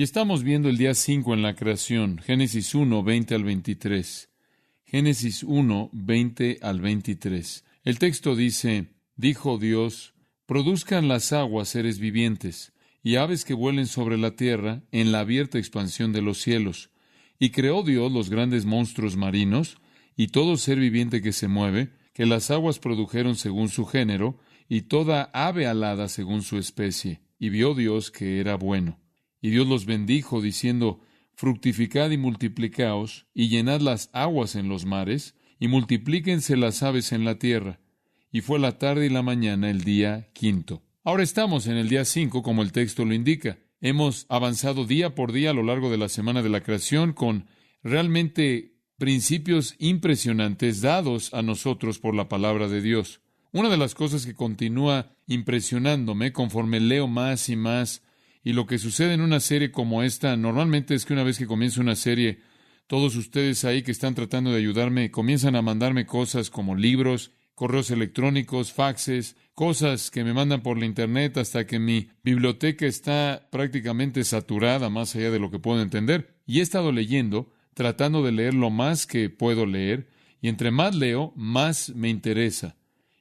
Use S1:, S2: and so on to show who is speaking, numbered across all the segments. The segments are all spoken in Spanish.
S1: Y estamos viendo el día 5 en la creación, Génesis 1, 20 al 23. Génesis 1, 20 al 23. El texto dice, dijo Dios, produzcan las aguas seres vivientes, y aves que vuelen sobre la tierra en la abierta expansión de los cielos. Y creó Dios los grandes monstruos marinos, y todo ser viviente que se mueve, que las aguas produjeron según su género, y toda ave alada según su especie. Y vio Dios que era bueno. Y Dios los bendijo, diciendo, fructificad y multiplicaos, y llenad las aguas en los mares, y multiplíquense las aves en la tierra. Y fue la tarde y la mañana el día 5. Ahora estamos en el día 5, como el texto lo indica. Hemos avanzado día por día a lo largo de la semana de la creación con realmente principios impresionantes dados a nosotros por la palabra de Dios. Una de las cosas que continúa impresionándome conforme leo más y más, y lo que sucede en una serie como esta, normalmente es que una vez que comienza una serie, todos ustedes ahí que están tratando de ayudarme, comienzan a mandarme cosas como libros, correos electrónicos, faxes, cosas que me mandan por la internet hasta que mi biblioteca está prácticamente saturada más allá de lo que puedo entender. Y he estado leyendo, tratando de leer lo más que puedo leer, y entre más leo, más me interesa.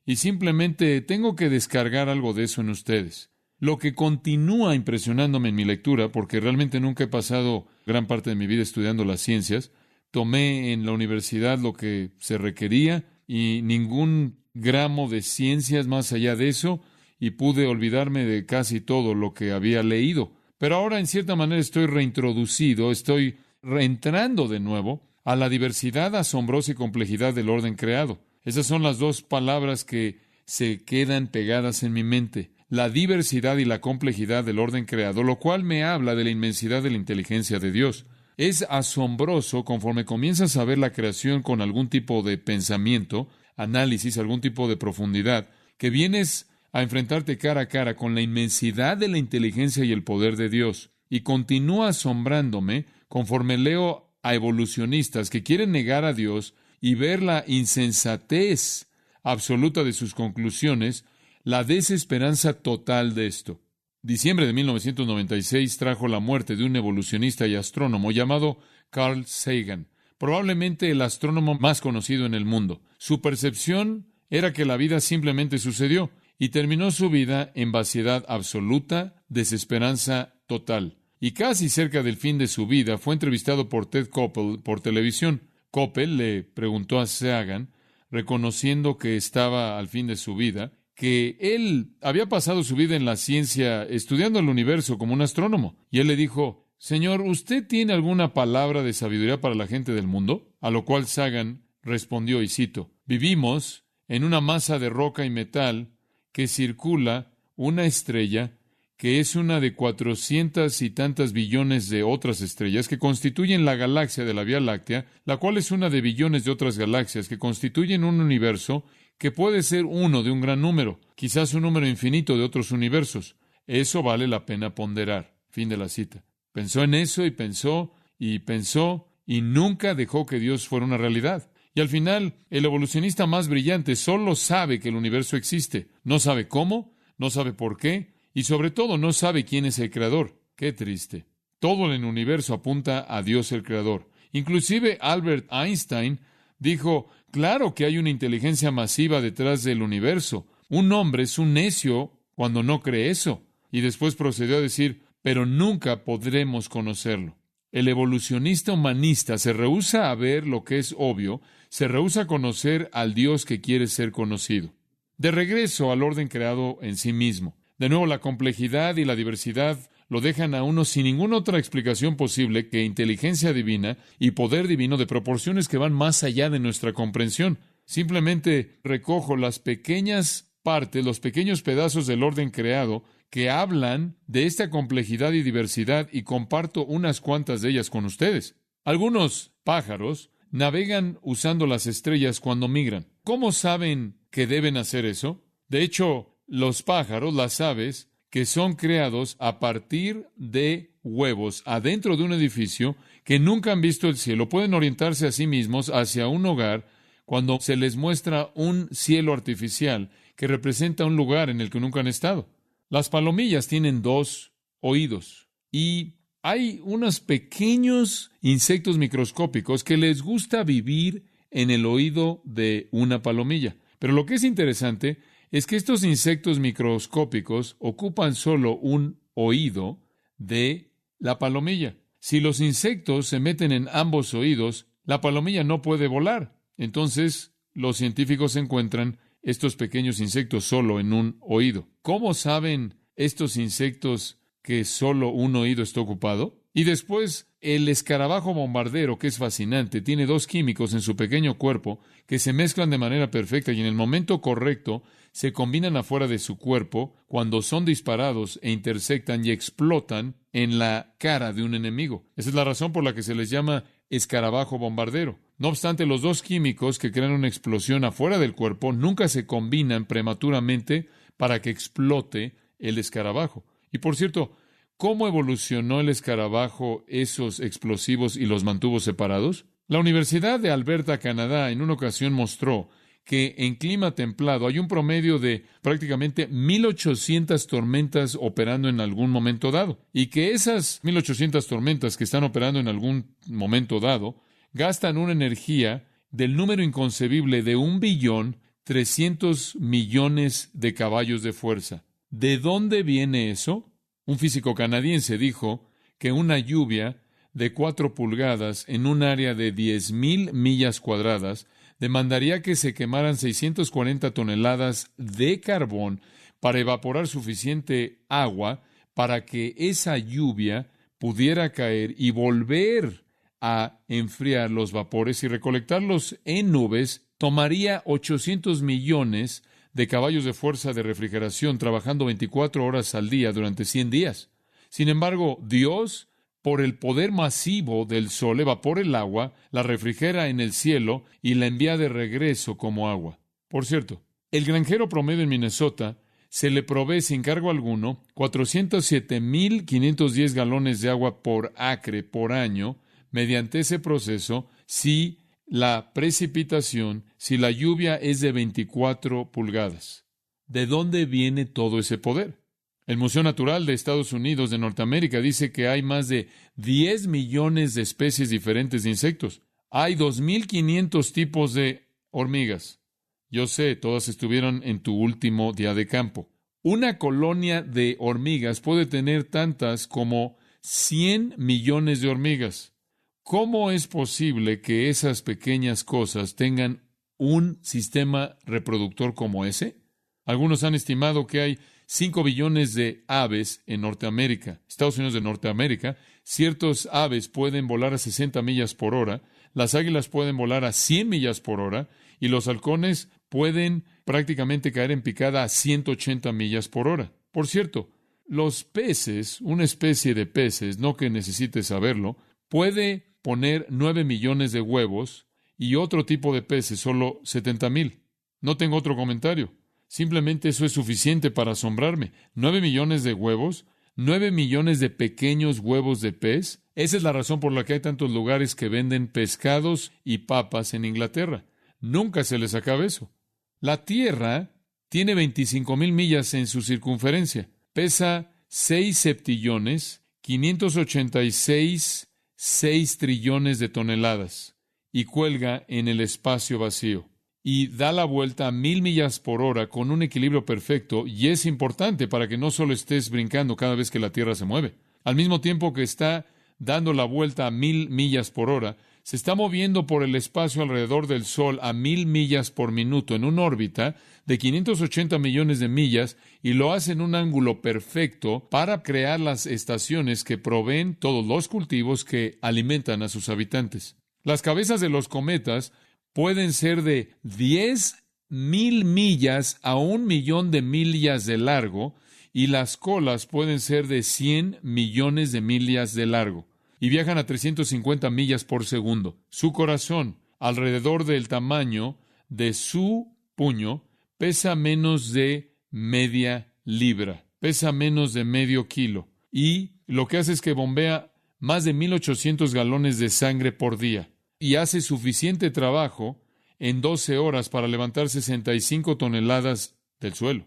S1: Y simplemente tengo que descargar algo de eso en ustedes. Lo que continúa impresionándome en mi lectura, porque realmente nunca he pasado gran parte de mi vida estudiando las ciencias, tomé en la universidad lo que se requería y ningún gramo de ciencias más allá de eso, y pude olvidarme de casi todo lo que había leído. Pero ahora, en cierta manera, estoy reintroducido, estoy reentrando de nuevo a la diversidad asombrosa y complejidad del orden creado. Esas son las dos palabras que se quedan pegadas en mi mente. La diversidad y la complejidad del orden creado, lo cual me habla de la inmensidad de la inteligencia de Dios. Es asombroso conforme comienzas a ver la creación con algún tipo de pensamiento, análisis, algún tipo de profundidad, que vienes a enfrentarte cara a cara con la inmensidad de la inteligencia y el poder de Dios. Y continúa asombrándome conforme leo a evolucionistas que quieren negar a Dios y ver la insensatez absoluta de sus conclusiones, la desesperanza total de esto. Diciembre de 1996 trajo la muerte de un evolucionista y astrónomo llamado Carl Sagan, probablemente el astrónomo más conocido en el mundo. Su percepción era que la vida simplemente sucedió y terminó su vida en vaciedad absoluta, desesperanza total. Y casi cerca del fin de su vida fue entrevistado por Ted Koppel por televisión. Koppel le preguntó a Sagan, reconociendo que estaba al fin de su vida, que él había pasado su vida en la ciencia estudiando el universo como un astrónomo. Y él le dijo, Señor, ¿usted tiene alguna palabra de sabiduría para la gente del mundo? A lo cual Sagan respondió, y cito, vivimos en una masa de roca y metal que circula una estrella que es una de 400 y tantas billones de otras estrellas que constituyen la galaxia de la Vía Láctea, la cual es una de billones de otras galaxias que constituyen un universo que puede ser uno de un gran número, quizás un número infinito de otros universos. Eso vale la pena ponderar. Fin de la cita. Pensó en eso y pensó y nunca dejó que Dios fuera una realidad. Y al final, el evolucionista más brillante solo sabe que el universo existe. No sabe cómo, no sabe por qué, y sobre todo no sabe quién es el creador. Qué triste. Todo en el universo apunta a Dios el creador. Inclusive Albert Einstein dijo, claro que hay una inteligencia masiva detrás del universo. Un hombre es un necio cuando no cree eso. Y después procedió a decir, pero nunca podremos conocerlo. El evolucionista humanista se rehúsa a ver lo que es obvio, se rehúsa a conocer al Dios que quiere ser conocido. De regreso al orden creado en sí mismo. De nuevo, la complejidad y la diversidad lo dejan a uno sin ninguna otra explicación posible que inteligencia divina y poder divino de proporciones que van más allá de nuestra comprensión. Simplemente recojo las pequeñas partes, los pequeños pedazos del orden creado que hablan de esta complejidad y diversidad y comparto unas cuantas de ellas con ustedes. Algunos pájaros navegan usando las estrellas cuando migran. ¿Cómo saben que deben hacer eso? De hecho, los pájaros, las aves, que son creados a partir de huevos adentro de un edificio que nunca han visto el cielo, pueden orientarse a sí mismos hacia un hogar cuando se les muestra un cielo artificial que representa un lugar en el que nunca han estado. Las palomillas tienen 2 oídos y Hay unos pequeños insectos microscópicos que les gusta vivir en el oído de una palomilla. Pero lo que es interesante es que estos insectos microscópicos ocupan solo un oído de la palomilla. Si los insectos se meten en ambos oídos, la palomilla no puede volar. Entonces, los científicos encuentran estos pequeños insectos solo en un oído. ¿Cómo saben estos insectos que solo un oído está ocupado? Y después, el escarabajo bombardero, que es fascinante, tiene dos químicos en su pequeño cuerpo que se mezclan de manera perfecta y en el momento correcto se combinan afuera de su cuerpo cuando son disparados e intersectan y explotan en la cara de un enemigo. Esa es la razón por la que se les llama escarabajo bombardero. No obstante, los dos químicos que crean una explosión afuera del cuerpo nunca se combinan prematuramente para que explote el escarabajo. Y por cierto, ¿cómo evolucionó el escarabajo esos explosivos y los mantuvo separados? La Universidad de Alberta, Canadá, en una ocasión mostró que en clima templado hay un promedio de prácticamente 1,800 tormentas operando en algún momento dado, y que esas 1,800 tormentas que están operando en algún momento dado gastan una energía del número inconcebible de 1,300,000,000,000 de caballos de fuerza. ¿De dónde viene eso? Un físico canadiense dijo que una lluvia de 4 pulgadas en un área de 10,000 millas cuadradas demandaría que se quemaran 640 toneladas de carbón para evaporar suficiente agua para que esa lluvia pudiera caer y volver a enfriar los vapores y recolectarlos en nubes. Tomaría 800 millones de caballos de fuerza de refrigeración trabajando 24 horas al día durante 100 días. Sin embargo, Dios, por el poder masivo del sol, evapora el agua, la refrigera en el cielo y la envía de regreso como agua. Por cierto, el granjero promedio en Minnesota se le provee sin cargo alguno 407,510 galones de agua por acre por año mediante ese proceso si la precipitación, si la lluvia es de 24 pulgadas. ¿De dónde viene todo ese poder? El Museo Natural de Estados Unidos de Norteamérica dice que hay más de 10 millones de especies diferentes de insectos. Hay 2,500 tipos de hormigas. Yo sé, todas estuvieron en tu último día de campo. Una colonia de hormigas puede tener tantas como 100 millones de hormigas. ¿Cómo es posible que esas pequeñas cosas tengan un sistema reproductor como ese? Algunos han estimado que hay 5 billones de aves en Norteamérica, Estados Unidos de Norteamérica. Ciertos aves pueden volar a 60 millas por hora, las águilas pueden volar a 100 millas por hora y los halcones pueden prácticamente caer en picada a 180 millas por hora. Por cierto, los peces, una especie de peces, no que necesites saberlo, puede poner 9 millones de huevos y otro tipo de peces solo 70,000. No tengo otro comentario. Simplemente eso es suficiente para asombrarme. 9 millones de huevos, 9 millones de pequeños huevos de pez. Esa es la razón por la que hay tantos lugares que venden pescados y papas en Inglaterra. Nunca se les acaba eso. La Tierra tiene 25,000 millas en su circunferencia. Pesa 6 septillones, 586,6 trillones de toneladas y cuelga en el espacio vacío. Y da la vuelta a 1,000 millas por hora con un equilibrio perfecto, y es importante para que no solo estés brincando cada vez que la Tierra se mueve. Al mismo tiempo que está dando la vuelta a 1,000 millas por hora, se está moviendo por el espacio alrededor del Sol a 1,000 millas por minuto en una órbita de 580 millones de millas, y lo hace en un ángulo perfecto para crear las estaciones que proveen todos los cultivos que alimentan a sus habitantes. Las cabezas de los cometas pueden ser de 10,000 millas a 1,000,000 de millas de largo, y las colas pueden ser de 100 millones de millas de largo, y viajan a 350 millas por segundo. Su corazón, alrededor del tamaño de su puño, pesa menos de media libra, pesa menos de medio kilo, y lo que hace es que bombea más de 1,800 galones de sangre por día, y hace suficiente trabajo en 12 horas para levantar 65 toneladas del suelo.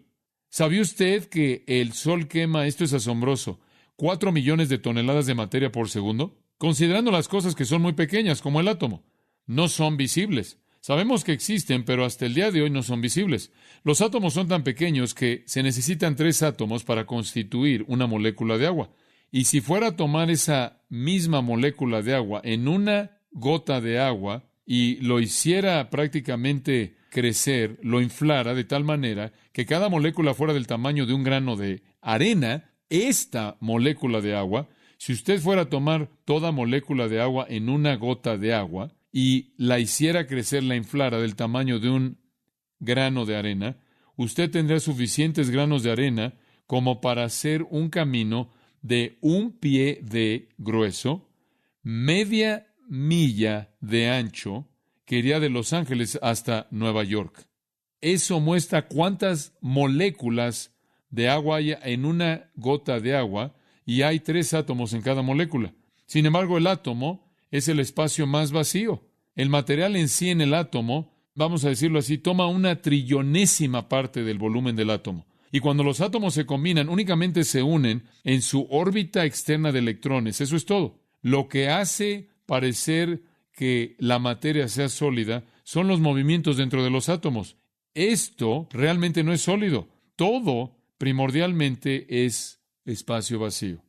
S1: ¿Sabía usted que el sol quema, esto es asombroso, 4 millones de toneladas de materia por segundo? Considerando las cosas que son muy pequeñas, como el átomo. No son visibles. Sabemos que existen, pero hasta el día de hoy no son visibles. Los átomos son tan pequeños que se necesitan 3 átomos para constituir una molécula de agua. Y si fuera a tomar esa misma molécula de agua en una gota de agua y lo hiciera prácticamente crecer, lo inflara de tal manera que cada molécula fuera del tamaño de un grano de arena, esta molécula de agua, si usted fuera a tomar toda molécula de agua en una gota de agua y la hiciera crecer, la inflara del tamaño de un grano de arena, usted tendría suficientes granos de arena como para hacer un camino de 1 pie de grueso, media milla de ancho, que iría de Los Ángeles hasta Nueva York. Eso muestra cuántas moléculas de agua hay en una gota de agua, y hay 3 átomos en cada molécula. Sin embargo, el átomo es el espacio más vacío. El material en sí en el átomo, vamos a decirlo así, toma 1/trillonésima parte del volumen del átomo. Y cuando los átomos se combinan, únicamente se unen en su órbita externa de electrones. Eso es todo. Lo que hace parecer que la materia sea sólida son los movimientos dentro de los átomos. Esto realmente no es sólido. Todo primordialmente es espacio vacío.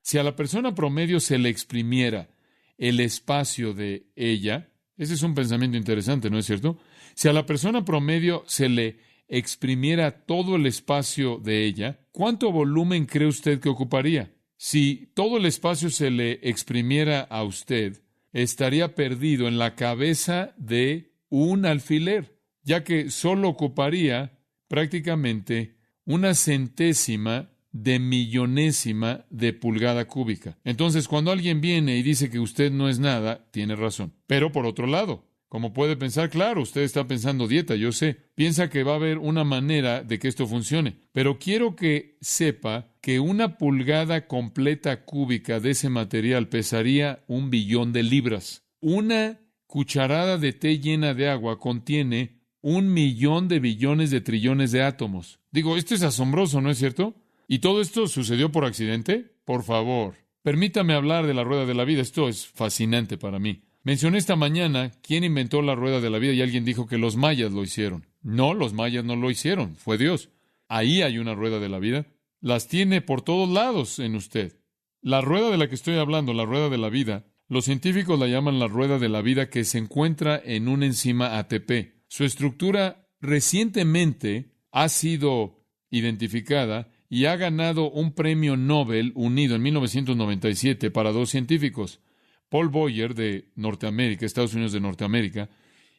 S1: Si a la persona promedio se le exprimiera el espacio de ella, ese es un pensamiento interesante, ¿no es cierto? Si a la persona promedio se le exprimiera todo el espacio de ella, ¿cuánto volumen cree usted que ocuparía? Si todo el espacio se le exprimiera a usted, estaría perdido en la cabeza de un alfiler, ya que solo ocuparía prácticamente 1/100ª de millonésima de pulgada cúbica. Entonces, cuando alguien viene y dice que usted no es nada, tiene razón. Pero por otro lado, como puede pensar, claro, usted está pensando dieta, yo sé. Piensa que va a haber una manera de que esto funcione. Pero quiero que sepa que 1 pulgada completa cúbica de ese material pesaría 1 billón de libras. Una cucharada de té llena de agua contiene 1 millón de billones de trillones de átomos. Digo, esto es asombroso, ¿no es cierto? ¿Y todo esto sucedió por accidente? Por favor, permítame hablar de la rueda de la vida. Esto es fascinante para mí. Mencioné esta mañana quién inventó la rueda de la vida y alguien dijo que los mayas lo hicieron. No, los mayas no lo hicieron, fue Dios. Ahí hay una rueda de la vida. Las tiene por todos lados en usted. La rueda de la que estoy hablando, la rueda de la vida, los científicos la llaman la rueda de la vida, que se encuentra en una enzima ATP. Su estructura recientemente ha sido identificada y ha ganado un premio Nobel unido en 1997 para 2 científicos, Paul Boyer de Norteamérica, Estados Unidos de Norteamérica,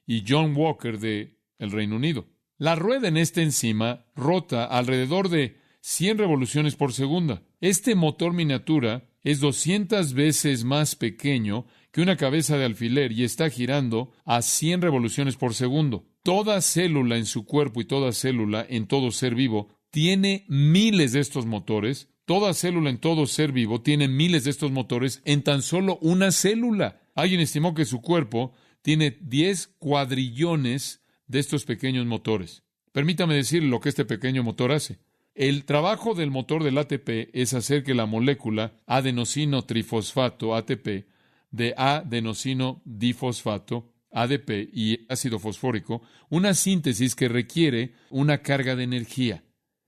S1: y John Walker de el Reino Unido. La rueda en esta enzima rota alrededor de 100 revoluciones por segundo. Este motor miniatura es 200 veces más pequeño que una cabeza de alfiler y está girando a 100 revoluciones por segundo. Toda célula en su cuerpo y toda célula en todo ser vivo tiene miles de estos motores. Toda célula en todo ser vivo tiene miles de estos motores en tan solo una célula. Alguien estimó que su cuerpo tiene 10 cuadrillones de estos pequeños motores. Permítame decirle lo que este pequeño motor hace. El trabajo del motor del ATP es hacer que la molécula adenosino trifosfato ATP de adenosino difosfato ADP y ácido fosfórico, una síntesis que requiere una carga de energía.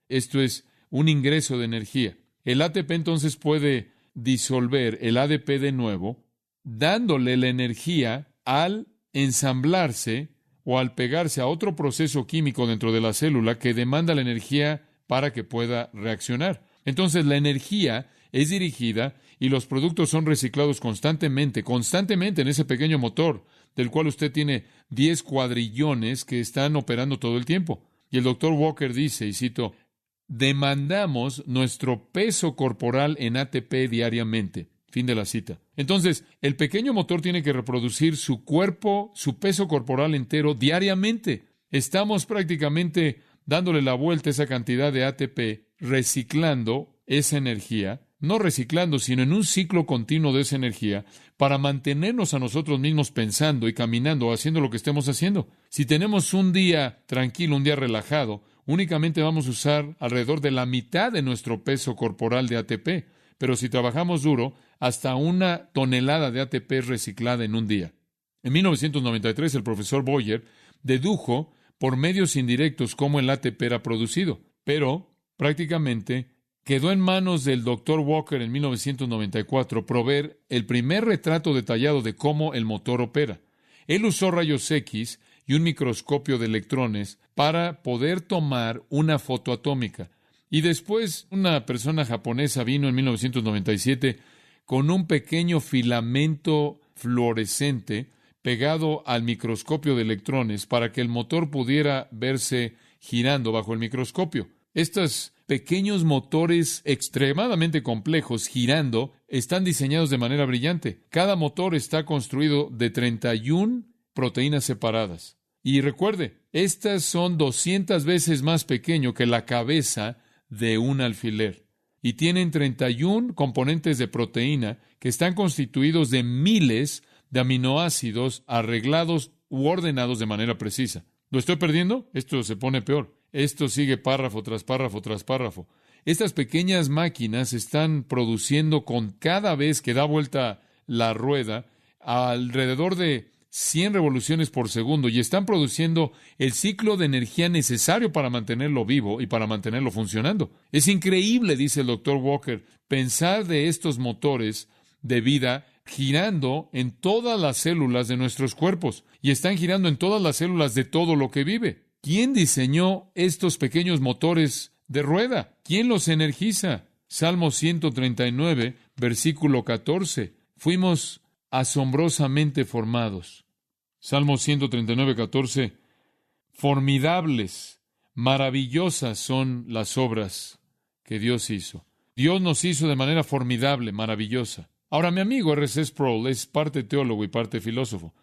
S1: Esto es un ingreso de energía. El ATP entonces puede disolver el ADP de nuevo, dándole la energía al ensamblarse o al pegarse a otro proceso químico dentro de la célula que demanda la energía para que pueda reaccionar. Entonces la energía es dirigida y los productos son reciclados constantemente en ese pequeño motor, del cual usted tiene 10 cuadrillones que están operando todo el tiempo. Y el doctor Walker dice, y cito, demandamos nuestro peso corporal en ATP diariamente. Fin de la cita. Entonces, el pequeño motor tiene que reproducir su cuerpo, su peso corporal entero diariamente. Estamos prácticamente dándole la vuelta a esa cantidad de ATP, reciclando esa energía, no reciclando, sino en un ciclo continuo de esa energía, para mantenernos a nosotros mismos pensando y caminando, haciendo lo que estemos haciendo. Si tenemos un día tranquilo, un día relajado, únicamente vamos a usar alrededor de la mitad de nuestro peso corporal de ATP. pero si trabajamos duro, hasta 1 tonelada de ATP es reciclada en un día. En 1993, el profesor Boyer dedujo por medios indirectos cómo el ATP era producido, pero prácticamente quedó en manos del Dr. Walker en 1994 proveer el primer retrato detallado de cómo el motor opera. Él usó rayos X y un microscopio de electrones para poder tomar una foto atómica. Y después una persona japonesa vino en 1997 con un pequeño filamento fluorescente pegado al microscopio de electrones para que el motor pudiera verse girando bajo el microscopio. Estos pequeños motores extremadamente complejos girando están diseñados de manera brillante. Cada motor está construido de 31 proteínas separadas. Y recuerde, estas son 200 veces más pequeño que la cabeza de un alfiler. Y tienen 31 componentes de proteína que están constituidos de miles de aminoácidos arreglados u ordenados de manera precisa. ¿Lo estoy perdiendo? Esto se pone peor. Esto sigue párrafo tras párrafo tras párrafo. Estas pequeñas máquinas están produciendo con cada vez que da vuelta la rueda alrededor de 100 revoluciones por segundo y están produciendo el ciclo de energía necesario para mantenerlo vivo y para mantenerlo funcionando. Es increíble, dice el Dr. Walker, pensar de estos motores de vida girando en todas las células de nuestros cuerpos y están girando en todas las células de todo lo que vive. ¿Quién diseñó estos pequeños motores de rueda? ¿Quién los energiza? Salmo 139, versículo 14. Fuimos asombrosamente formados. Salmo 139, 14. Formidables, maravillosas son las obras que Dios hizo. Dios nos hizo de manera formidable, maravillosa. Ahora, mi amigo R.C. Sproul es parte teólogo y parte filósofo.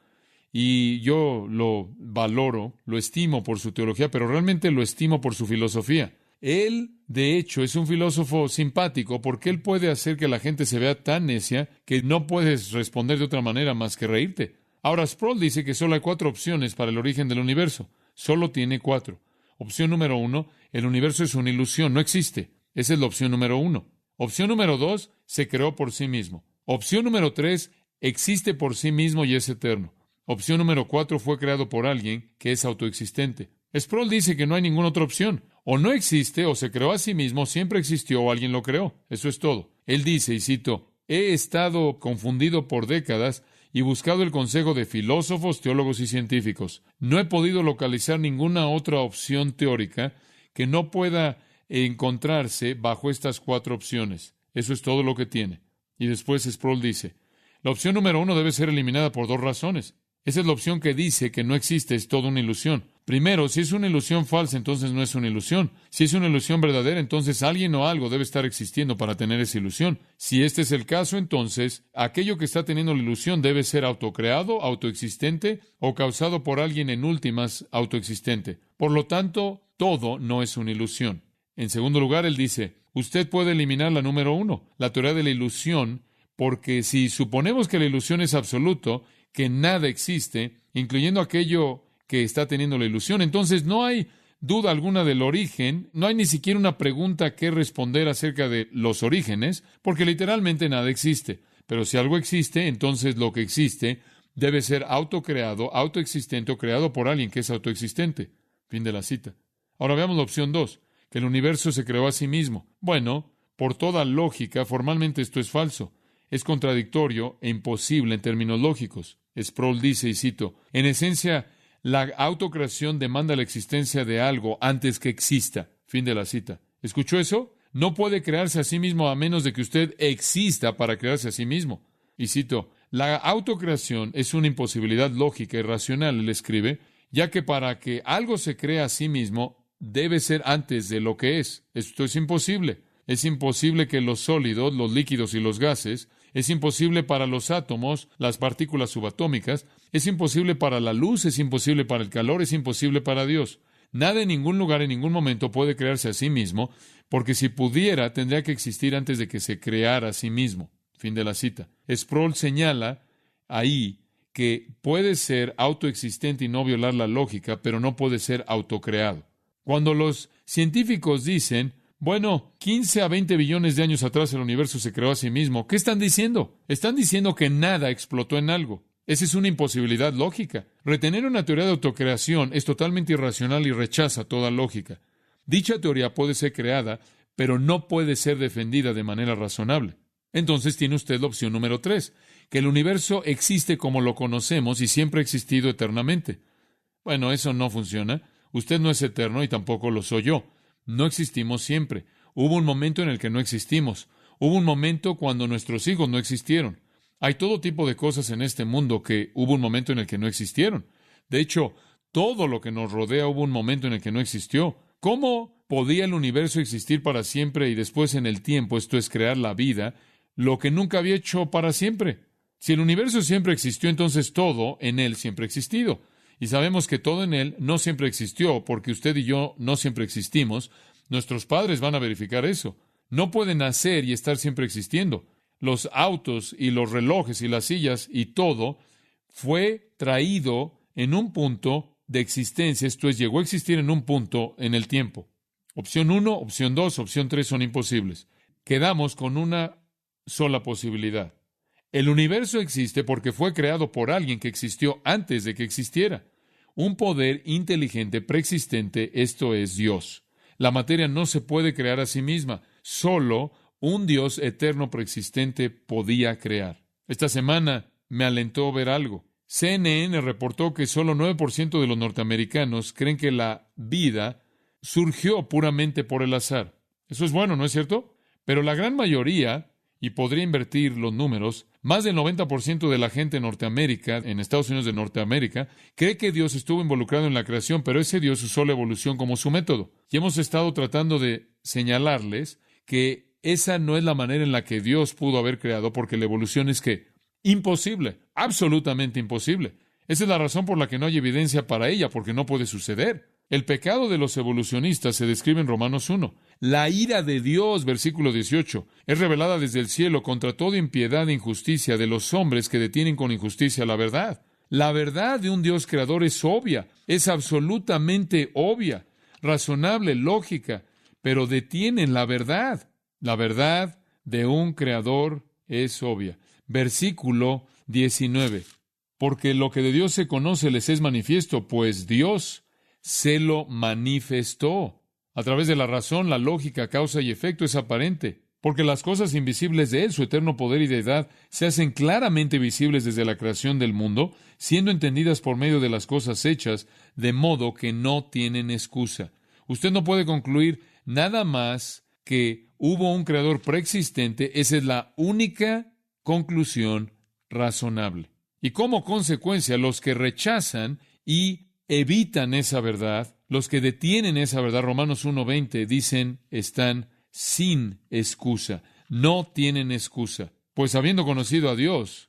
S1: Y yo lo valoro, lo estimo por su teología, pero realmente lo estimo por su filosofía. Él, de hecho, es un filósofo simpático porque él puede hacer que la gente se vea tan necia que no puedes responder de otra manera más que reírte. Ahora, Sproul dice que solo hay 4 opciones para el origen del universo. Solo tiene 4. Opción número 1, el universo es una ilusión, no existe. Esa es la opción número 1. Opción número 2, se creó por sí mismo. Opción número 3, existe por sí mismo y es eterno. Opción número 4, fue creado por alguien que es autoexistente. Sproul dice que no hay ninguna otra opción. O no existe, o se creó a sí mismo, siempre existió o alguien lo creó. Eso es todo. Él dice, y cito, he estado confundido por décadas y buscado el consejo de filósofos, teólogos y científicos. No he podido localizar ninguna otra opción teórica que no pueda encontrarse bajo estas 4 opciones. Eso es todo lo que tiene. Y después Sproul dice, la opción número 1 debe ser eliminada por 2 razones. Esa es la opción que dice que no existe, es toda una ilusión. Primero, si es una ilusión falsa, entonces no es una ilusión. Si es una ilusión verdadera, entonces alguien o algo debe estar existiendo para tener esa ilusión. Si este es el caso, entonces aquello que está teniendo la ilusión debe ser autocreado, autoexistente o causado por alguien en últimas autoexistente. Por lo tanto, todo no es una ilusión. En segundo lugar, él dice, usted puede eliminar la número 1, la teoría de la ilusión, porque si suponemos que la ilusión es absoluto, que nada existe, incluyendo aquello que está teniendo la ilusión, entonces no hay duda alguna del origen, no hay ni siquiera una pregunta que responder acerca de los orígenes, porque literalmente nada existe. Pero si algo existe, entonces lo que existe debe ser autocreado, autoexistente o creado por alguien que es autoexistente. Fin de la cita. Ahora veamos la opción 2, que el universo se creó a sí mismo. Bueno, por toda lógica, formalmente esto es falso. Es contradictorio e imposible en términos lógicos. Sproul dice, y cito, en esencia, la autocreación demanda la existencia de algo antes que exista. Fin de la cita. ¿Escuchó eso? No puede crearse a sí mismo a menos de que usted exista para crearse a sí mismo. Y cito, la autocreación es una imposibilidad lógica y racional, él escribe, ya que para que algo se crea a sí mismo, debe ser antes de lo que es. Esto es imposible. Es imposible que los sólidos, los líquidos y los gases, es imposible para los átomos, las partículas subatómicas, es imposible para la luz, es imposible para el calor, es imposible para Dios. Nada en ningún lugar, en ningún momento puede crearse a sí mismo, porque si pudiera, tendría que existir antes de que se creara a sí mismo. Fin de la cita. Sproul señala ahí que puede ser autoexistente y no violar la lógica, pero no puede ser autocreado. Cuando los científicos dicen, bueno, 15 a 20 billones de años atrás el universo se creó a sí mismo. ¿Qué están diciendo? Están diciendo que nada explotó en algo. Esa es una imposibilidad lógica. Retener una teoría de autocreación es totalmente irracional y rechaza toda lógica. Dicha teoría puede ser creada, pero no puede ser defendida de manera razonable. Entonces tiene usted la opción número 3, que el universo existe como lo conocemos y siempre ha existido eternamente. Bueno, eso no funciona. Usted no es eterno y tampoco lo soy yo. No existimos siempre. Hubo un momento en el que no existimos. Hubo un momento cuando nuestros hijos no existieron. Hay todo tipo de cosas en este mundo que hubo un momento en el que no existieron. De hecho, todo lo que nos rodea hubo un momento en el que no existió. ¿Cómo podía el universo existir para siempre y después en el tiempo, esto es crear la vida, lo que nunca había hecho para siempre? Si el universo siempre existió, entonces todo en él siempre ha existido. Y sabemos que todo en él no siempre existió, porque usted y yo no siempre existimos. Nuestros padres van a verificar eso. No pueden nacer y estar siempre existiendo. Los autos y los relojes y las sillas y todo fue traído en un punto de existencia, esto es, llegó a existir en un punto en el tiempo. Opción 1, opción 2, opción 3 son imposibles. Quedamos con una sola posibilidad. El universo existe porque fue creado por alguien que existió antes de que existiera. Un poder inteligente preexistente, esto es Dios. La materia no se puede crear a sí misma. Solo un Dios eterno preexistente podía crear. Esta semana me alentó ver algo. CNN reportó que solo 9% de los norteamericanos creen que la vida surgió puramente por el azar. Eso es bueno, ¿no es cierto? Pero la gran mayoría, y podría invertir los números, más del 90% de la gente en Norteamérica, en Estados Unidos de Norteamérica, cree que Dios estuvo involucrado en la creación, pero ese Dios usó la evolución como su método. Y hemos estado tratando de señalarles que esa no es la manera en la que Dios pudo haber creado, porque la evolución es que imposible, absolutamente imposible. Esa es la razón por la que no hay evidencia para ella, porque no puede suceder. El pecado de los evolucionistas se describe en Romanos 1. La ira de Dios, versículo 18, es revelada desde el cielo contra toda impiedad e injusticia de los hombres que detienen con injusticia la verdad. La verdad de un Dios creador es obvia, es absolutamente obvia, razonable, lógica, pero detienen la verdad. La verdad de un creador es obvia. Versículo 19. Porque lo que de Dios se conoce les es manifiesto, pues Dios se lo manifestó. A través de la razón, la lógica, causa y efecto es aparente, porque las cosas invisibles de Él, su eterno poder y deidad, se hacen claramente visibles desde la creación del mundo, siendo entendidas por medio de las cosas hechas, de modo que no tienen excusa. Usted no puede concluir nada más que hubo un creador preexistente. Esa es la única conclusión razonable. Y como consecuencia, los que rechazan y evitan esa verdad, los que detienen esa verdad, Romanos 1:20, dicen, están sin excusa, no tienen excusa. Pues habiendo conocido a Dios,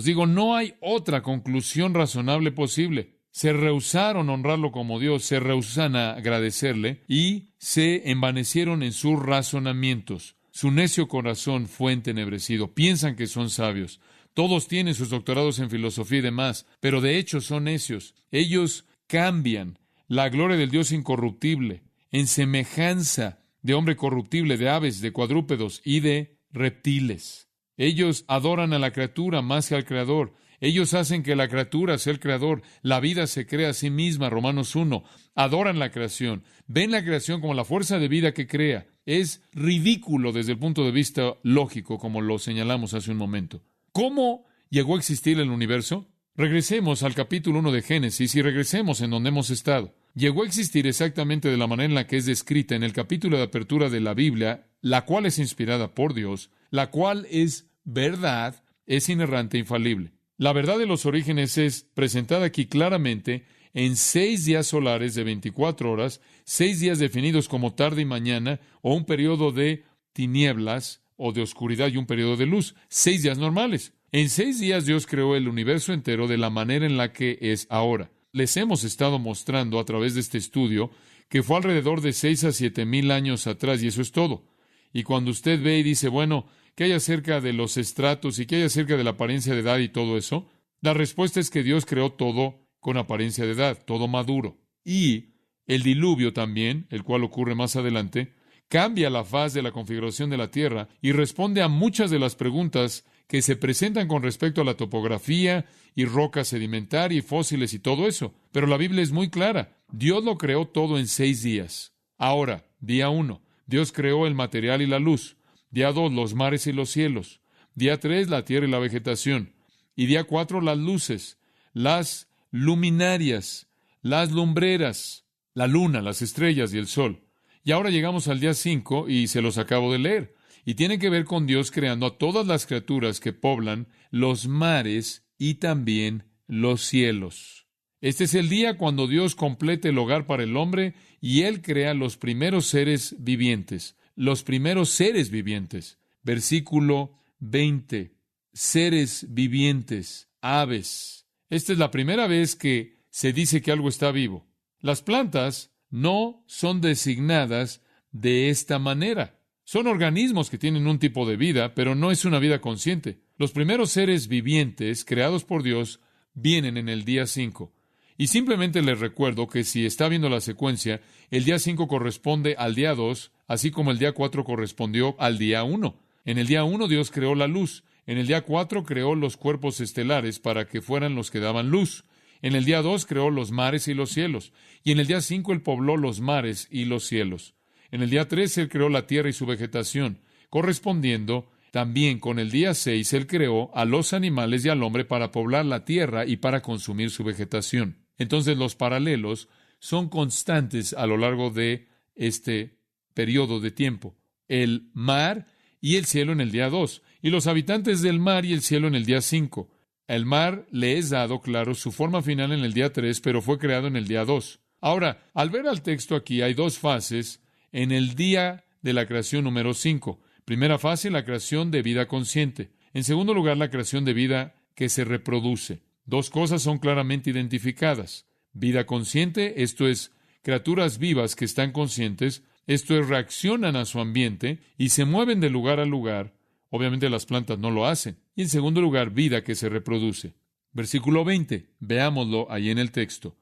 S1: digo, no hay otra conclusión razonable posible. Se rehusaron a honrarlo como Dios, se rehusan a agradecerle y se envanecieron en sus razonamientos. Su necio corazón fue entenebrecido. Piensan que son sabios. Todos tienen sus doctorados en filosofía y demás, pero de hecho son necios. Ellos cambian la gloria del Dios incorruptible en semejanza de hombre corruptible, de aves, de cuadrúpedos y de reptiles. Ellos adoran a la criatura más que al Creador. Ellos hacen que la criatura sea el Creador. La vida se crea a sí misma, Romanos 1. Adoran la creación. Ven la creación como la fuerza de vida que crea. Es ridículo desde el punto de vista lógico, como lo señalamos hace un momento. ¿Cómo llegó a existir el universo? Regresemos al capítulo 1 de Génesis y regresemos en donde hemos estado. Llegó a existir exactamente de la manera en la que es descrita en el capítulo de apertura de la Biblia, la cual es inspirada por Dios, la cual es verdad, es inerrante e infalible. La verdad de los orígenes es presentada aquí claramente en 6 días solares de 24 horas, 6 días definidos como tarde y mañana, o un periodo de tinieblas o de oscuridad y un periodo de luz. 6 días normales. En 6 días Dios creó el universo entero de la manera en la que es ahora. Les hemos estado mostrando a través de este estudio que fue alrededor de 6 a 7 mil años atrás, y eso es todo. Y cuando usted ve y dice, bueno, ¿qué hay acerca de los estratos y qué hay acerca de la apariencia de edad y todo eso? La respuesta es que Dios creó todo con apariencia de edad, todo maduro. Y El diluvio también, el cual ocurre más adelante, cambia la faz de la configuración de la Tierra y responde a muchas de las preguntas que se presentan con respecto a la topografía y roca sedimentaria y fósiles y todo eso. Pero la Biblia es muy clara. Dios lo creó todo en 6 días. Ahora, día 1, Dios creó el material y la luz. Día 2, los mares y los cielos. Día 3, la tierra y la vegetación. Y día 4, las luces, las luminarias, las lumbreras, la luna, las estrellas y el sol. Y ahora llegamos al día 5 y se los acabo de leer. Y tiene que ver con Dios creando a todas las criaturas que poblan los mares y también los cielos. Este es el día cuando Dios completa el hogar para el hombre y Él crea los primeros seres vivientes. Los primeros seres vivientes. Versículo 20. Seres vivientes, aves. Esta es la primera vez que se dice que algo está vivo. Las plantas no son designadas de esta manera. Son organismos que tienen un tipo de vida, pero no es una vida consciente. Los primeros seres vivientes creados por Dios vienen en el día 5. Y simplemente les recuerdo que si está viendo la secuencia, el día 5 corresponde al día 2, así como el día 4 correspondió al día 1. En el día 1 Dios creó la luz. En el día 4 creó los cuerpos estelares para que fueran los que daban luz. En el día 2 creó los mares y los cielos. Y en el día 5 Él pobló los mares y los cielos. En el día 3 Él creó la tierra y su vegetación. Correspondiendo también con el día 6 Él creó a los animales y al hombre para poblar la tierra y para consumir su vegetación. Entonces los paralelos son constantes a lo largo de este periodo de tiempo. El mar y el cielo en el día 2, y los habitantes del mar y el cielo en el día 5. El mar le es dado, claro, su forma final en el día 3, pero fue creado en el día 2. Ahora, al ver al texto aquí, hay 2 fases en el día de la creación número 5. Primera fase, la creación de vida consciente. En segundo lugar, la creación de vida que se reproduce. 2 cosas son claramente identificadas. Vida consciente, esto es, criaturas vivas que están conscientes, esto es, reaccionan a su ambiente y se mueven de lugar a lugar. Obviamente las plantas no lo hacen. Y en segundo lugar, vida que se reproduce. Versículo 20, veámoslo ahí en el texto.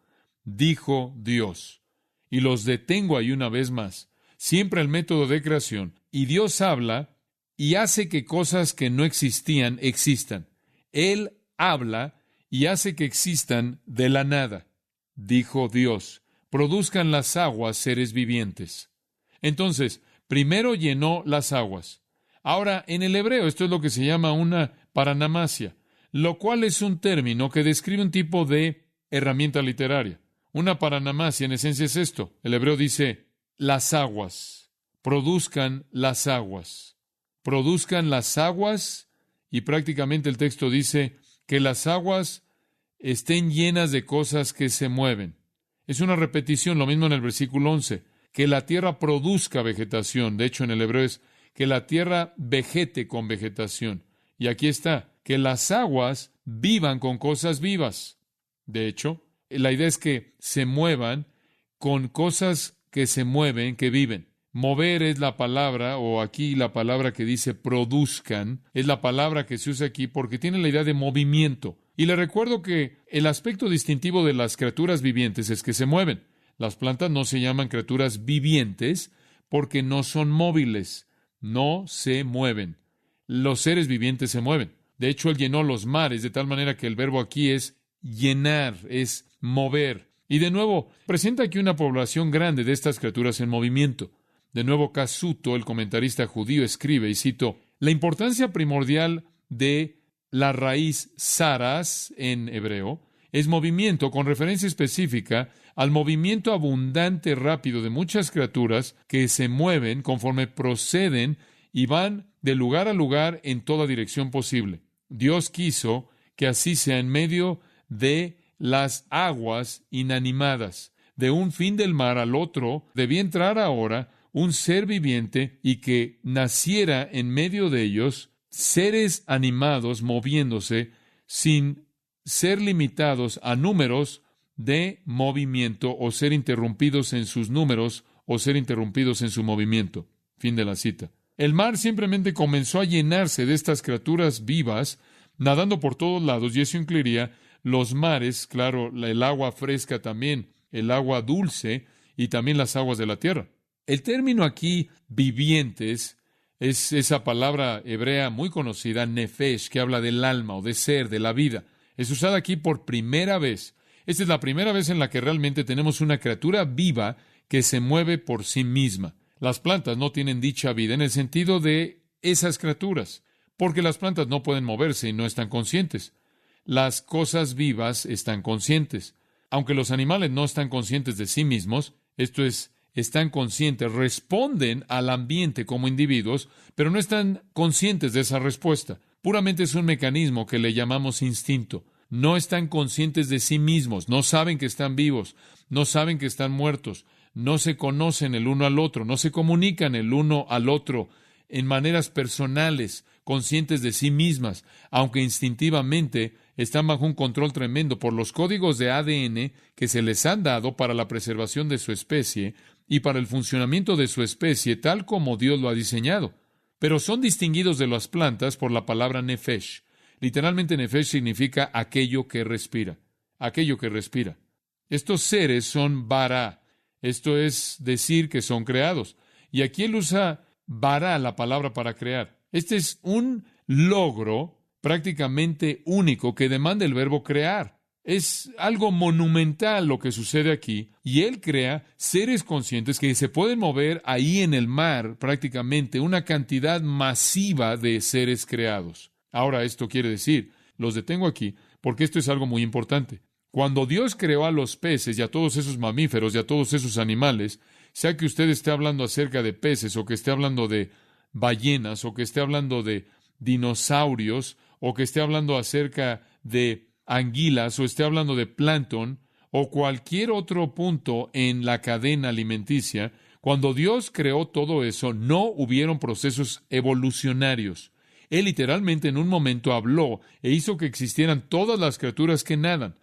S1: Dijo Dios. Y los detengo ahí una vez más. Siempre el método de creación. Y Dios habla y hace que cosas que no existían existan. Él habla y hace que existan de la nada. Dijo Dios, produzcan las aguas seres vivientes. Entonces, primero llenó las aguas. Ahora, en el hebreo, esto es lo que se llama una paranamasia, lo cual es un término que describe un tipo de herramienta literaria. Una paranamasia, en esencia, es esto. El hebreo dice, las aguas, produzcan las aguas. Produzcan las aguas, y prácticamente el texto dice que las aguas estén llenas de cosas que se mueven. Es una repetición, lo mismo en el versículo 11, que la tierra produzca vegetación. De hecho, en el hebreo es que la tierra vegete con vegetación. Y aquí está, que las aguas vivan con cosas vivas. De hecho, la idea es que se muevan con cosas que se mueven, que viven. Mover es la palabra, o aquí la palabra que dice produzcan, es la palabra que se usa aquí porque tiene la idea de movimiento. Y le recuerdo que el aspecto distintivo de las criaturas vivientes es que se mueven. Las plantas no se llaman criaturas vivientes porque no son móviles, no se mueven. Los seres vivientes se mueven. De hecho, Él llenó los mares de tal manera que el verbo aquí es llenar, es mover. Y de nuevo, presenta aquí una población grande de estas criaturas en movimiento. De nuevo, Casuto, el comentarista judío, escribe, y cito, la importancia primordial de la raíz saras en hebreo es movimiento, con referencia específica al movimiento abundante rápido de muchas criaturas que se mueven conforme proceden y van de lugar a lugar en toda dirección posible. Dios quiso que así sea en medio de las aguas inanimadas. De un fin del mar al otro debía entrar ahora un ser viviente y que naciera en medio de ellos seres animados moviéndose sin ser limitados a números de movimiento o ser interrumpidos en sus números o ser interrumpidos en su movimiento. Fin de la cita. El mar simplemente comenzó a llenarse de estas criaturas vivas, nadando por todos lados, y eso incluiría los mares, claro, el agua fresca también, el agua dulce, y también las aguas de la tierra. El término aquí, vivientes, es esa palabra hebrea muy conocida, nefesh, que habla del alma o de ser, de la vida. Es usada aquí por primera vez. Esta es la primera vez en la que realmente tenemos una criatura viva que se mueve por sí misma. Las plantas no tienen dicha vida en el sentido de esas criaturas, porque las plantas no pueden moverse y no están conscientes. Las cosas vivas están conscientes. Aunque los animales no están conscientes de sí mismos, esto es, están conscientes, responden al ambiente como individuos, pero no están conscientes de esa respuesta. Puramente es un mecanismo que le llamamos instinto. No están conscientes de sí mismos, no saben que están vivos, no saben que están muertos, no se conocen el uno al otro, no se comunican el uno al otro en maneras personales, conscientes de sí mismas, aunque instintivamente están bajo un control tremendo por los códigos de ADN que se les han dado para la preservación de su especie y para el funcionamiento de su especie tal como Dios lo ha diseñado. Pero son distinguidos de las plantas por la palabra nefesh. Literalmente nefesh significa aquello que respira. Aquello que respira. Estos seres son bara. Esto es decir que son creados. Y aquí él usa bara, la palabra para crear. Este es un logro prácticamente único que demanda el verbo crear. Es algo monumental lo que sucede aquí, y él crea seres conscientes que se pueden mover ahí en el mar, prácticamente una cantidad masiva de seres creados. Ahora, esto quiere decir, los detengo aquí, porque esto es algo muy importante. Cuando Dios creó a los peces y a todos esos mamíferos y a todos esos animales, sea que usted esté hablando acerca de peces, o que esté hablando de ballenas, o que esté hablando de dinosaurios, o que esté hablando acerca de anguilas, o esté hablando de plancton, o cualquier otro punto en la cadena alimenticia, cuando Dios creó todo eso, no hubieron procesos evolucionarios. Él literalmente en un momento habló e hizo que existieran todas las criaturas que nadan.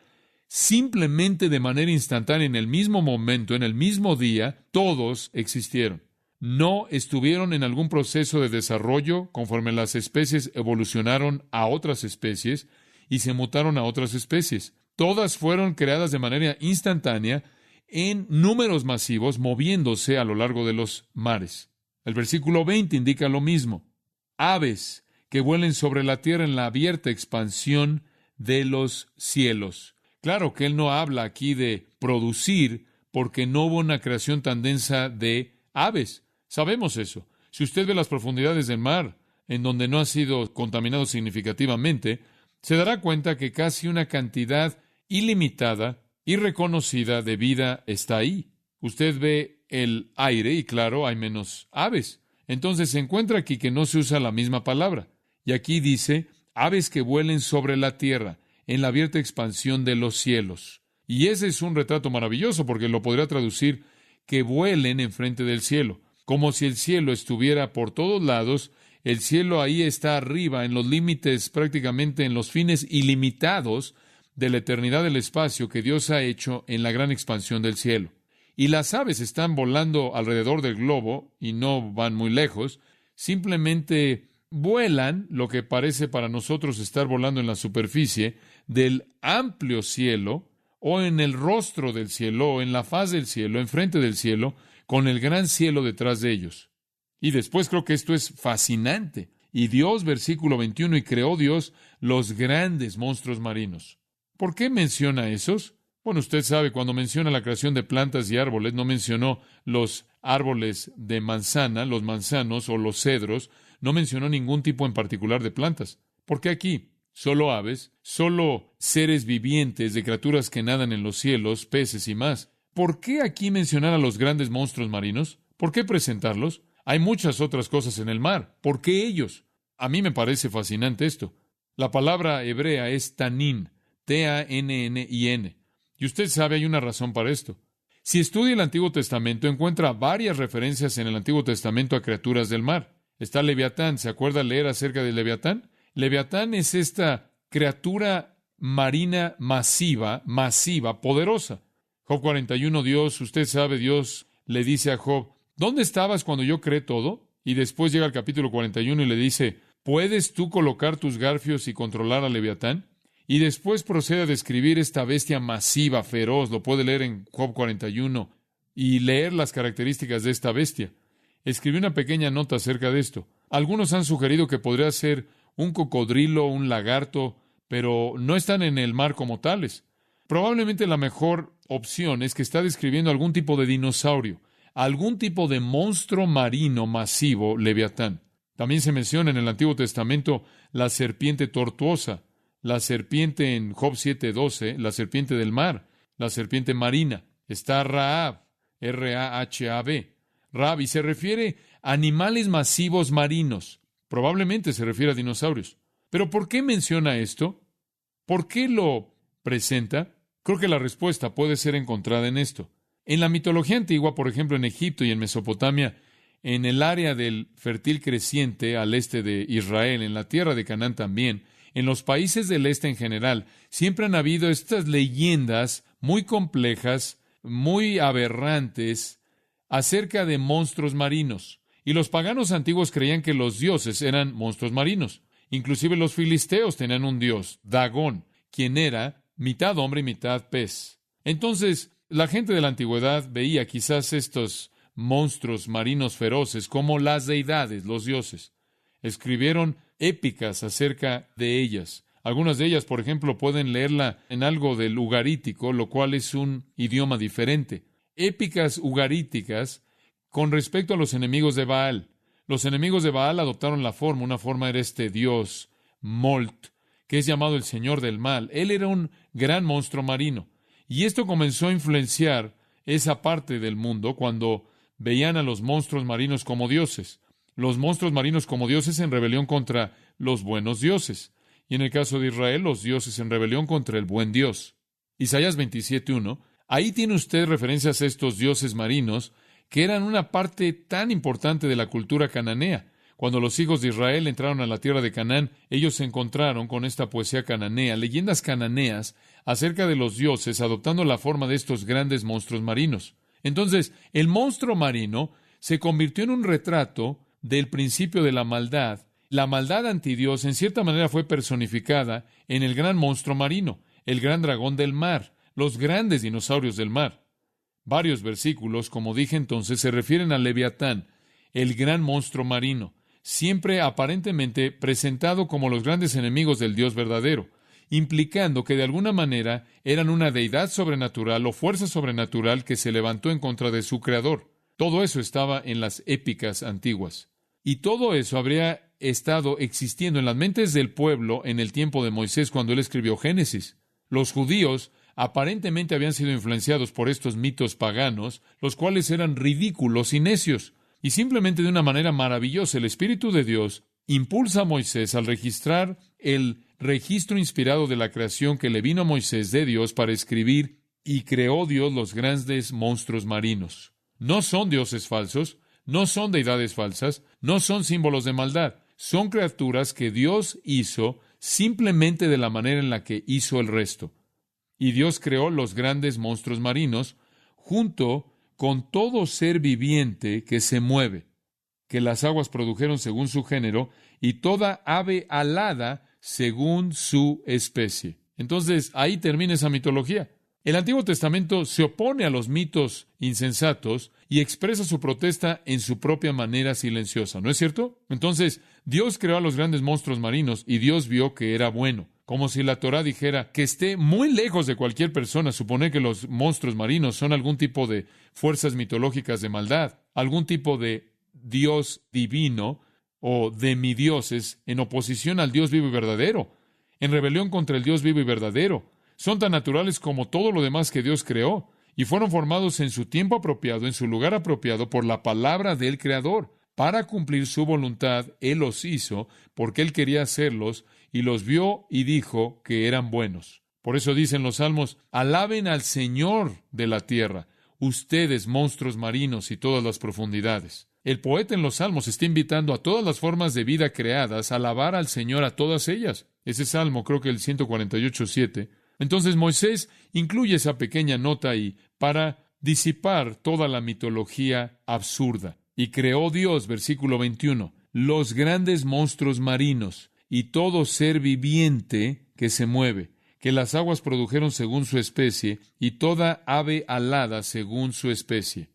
S1: Simplemente de manera instantánea, en el mismo momento, en el mismo día, todos existieron. No estuvieron en algún proceso de desarrollo conforme las especies evolucionaron a otras especies y se mutaron a otras especies. Todas fueron creadas de manera instantánea en números masivos, moviéndose a lo largo de los mares. El versículo 20 indica lo mismo. Aves que vuelen sobre la tierra en la abierta expansión de los cielos. Claro que él no habla aquí de producir, porque no hubo una creación tan densa de aves. Sabemos eso. Si usted ve las profundidades del mar, en donde no ha sido contaminado significativamente, se dará cuenta que casi una cantidad ilimitada y reconocida de vida está ahí. Usted ve el aire y claro, hay menos aves. Entonces se encuentra aquí que no se usa la misma palabra. Y aquí dice, aves que vuelen sobre la tierra, en la abierta expansión de los cielos. Y ese es un retrato maravilloso, porque lo podría traducir que vuelen enfrente del cielo, como si el cielo estuviera por todos lados. El cielo ahí está arriba, en los límites, prácticamente en los fines ilimitados de la eternidad del espacio que Dios ha hecho en la gran expansión del cielo. Y las aves están volando alrededor del globo, y no van muy lejos, simplemente vuelan lo que parece para nosotros estar volando en la superficie del amplio cielo, o en el rostro del cielo, o en la faz del cielo, enfrente del cielo, con el gran cielo detrás de ellos. Y después creo que esto es fascinante. Y Dios, versículo 21, y creó Dios los grandes monstruos marinos. ¿Por qué menciona esos? Bueno, usted sabe, cuando menciona la creación de plantas y árboles, no mencionó los árboles de manzana, los manzanos o los cedros, no mencionó ningún tipo en particular de plantas. ¿Por qué aquí? Solo aves, solo seres vivientes de criaturas que nadan en los cielos, peces y más. ¿Por qué aquí mencionar a los grandes monstruos marinos? ¿Por qué presentarlos? Hay muchas otras cosas en el mar. ¿Por qué ellos? A mí me parece fascinante esto. La palabra hebrea es tanin, T-A-N-N-I-N. Y usted sabe, hay una razón para esto. Si estudia el Antiguo Testamento, encuentra varias referencias en el Antiguo Testamento a criaturas del mar. Está Leviatán. ¿Se acuerda leer acerca de Leviatán? Leviatán es esta criatura marina masiva, poderosa. Job 41, usted sabe, Dios le dice a Job, ¿dónde estabas cuando yo creé todo? Y después llega al capítulo 41 y le dice, ¿puedes tú colocar tus garfios y controlar a Leviatán? Y después procede a describir esta bestia masiva, feroz, lo puede leer en Job 41. y leer las características de esta bestia. Escribí una pequeña nota acerca de esto. Algunos han sugerido que podría ser un cocodrilo, un lagarto, pero no están en el mar como tales. Probablemente la mejor opción es que está describiendo algún tipo de dinosaurio, algún tipo de monstruo marino masivo, Leviatán. También se menciona en el Antiguo Testamento la serpiente tortuosa, la serpiente en Job 7:12, la serpiente del mar, la serpiente marina. Está Rahab, R-A-H-A-B. Rahab, y se refiere a animales masivos marinos. Probablemente se refiere a dinosaurios. ¿Pero por qué menciona esto? ¿Por qué lo presenta? Creo que la respuesta puede ser encontrada en esto. En la mitología antigua, por ejemplo, en Egipto y en Mesopotamia, en el área del fértil creciente al este de Israel, en la tierra de Canaán también, en los países del este en general, siempre han habido estas leyendas muy complejas, muy aberrantes, acerca de monstruos marinos. Y los paganos antiguos creían que los dioses eran monstruos marinos. Inclusive los filisteos tenían un dios, Dagón, quien era mitad hombre y mitad pez. Entonces, la gente de la antigüedad veía quizás estos monstruos marinos feroces como las deidades, los dioses. Escribieron épicas acerca de ellas. Algunas de ellas, por ejemplo, pueden leerla en algo del ugarítico, lo cual es un idioma diferente. Épicas ugaríticas con respecto a los enemigos de Baal. Los enemigos de Baal adoptaron una forma era este dios, Molt, que es llamado el Señor del Mal. Él era un gran monstruo marino. Y esto comenzó a influenciar esa parte del mundo cuando veían a los monstruos marinos como dioses. Los monstruos marinos como dioses en rebelión contra los buenos dioses. Y en el caso de Israel, los dioses en rebelión contra el buen Dios. Isaías 27:1. Ahí tiene usted referencias a estos dioses marinos que eran una parte tan importante de la cultura cananea. Cuando los hijos de Israel entraron a la tierra de Canaán, ellos se encontraron con esta poesía cananea, leyendas cananeas acerca de los dioses adoptando la forma de estos grandes monstruos marinos. Entonces, el monstruo marino se convirtió en un retrato del principio de la maldad. La maldad antidios en cierta manera fue personificada en el gran monstruo marino, el gran dragón del mar, los grandes dinosaurios del mar. Varios versículos, como dije entonces, se refieren al Leviatán, el gran monstruo marino, siempre aparentemente presentado como los grandes enemigos del Dios verdadero, implicando que de alguna manera eran una deidad sobrenatural o fuerza sobrenatural que se levantó en contra de su creador. Todo eso estaba en las épicas antiguas. Y todo eso habría estado existiendo en las mentes del pueblo en el tiempo de Moisés cuando él escribió Génesis. Los judíos aparentemente habían sido influenciados por estos mitos paganos, los cuales eran ridículos y necios. Y simplemente de una manera maravillosa, el Espíritu de Dios impulsa a Moisés al registrar el registro inspirado de la creación que le vino a Moisés de Dios para escribir, y creó Dios los grandes monstruos marinos. No son dioses falsos, no son deidades falsas, no son símbolos de maldad, son criaturas que Dios hizo simplemente de la manera en la que hizo el resto. Y Dios creó los grandes monstruos marinos junto con todo ser viviente que se mueve, que las aguas produjeron según su género, y toda ave alada según su especie. Entonces, ahí termina esa mitología. El Antiguo Testamento se opone a los mitos insensatos y expresa su protesta en su propia manera silenciosa, ¿no es cierto? Entonces, Dios creó a los grandes monstruos marinos y Dios vio que era bueno. Como si la Torá dijera que esté muy lejos de cualquier persona suponer que los monstruos marinos son algún tipo de fuerzas mitológicas de maldad, algún tipo de Dios divino o demidioses en oposición al Dios vivo y verdadero, en rebelión contra el Dios vivo y verdadero. Son tan naturales como todo lo demás que Dios creó, y fueron formados en su tiempo apropiado, en su lugar apropiado, por la palabra del Creador. Para cumplir su voluntad, Él los hizo, porque Él quería hacerlos, y los vio y dijo que eran buenos. Por eso dicen los Salmos, alaben al Señor de la tierra, ustedes, monstruos marinos y todas las profundidades. El poeta en los Salmos está invitando a todas las formas de vida creadas a alabar al Señor a todas ellas. Ese Salmo, creo que el 148:7. Entonces Moisés incluye esa pequeña nota ahí para disipar toda la mitología absurda. Y creó Dios, versículo 21, los grandes monstruos marinos y todo ser viviente que se mueve, que las aguas produjeron según su especie, y toda ave alada según su especie.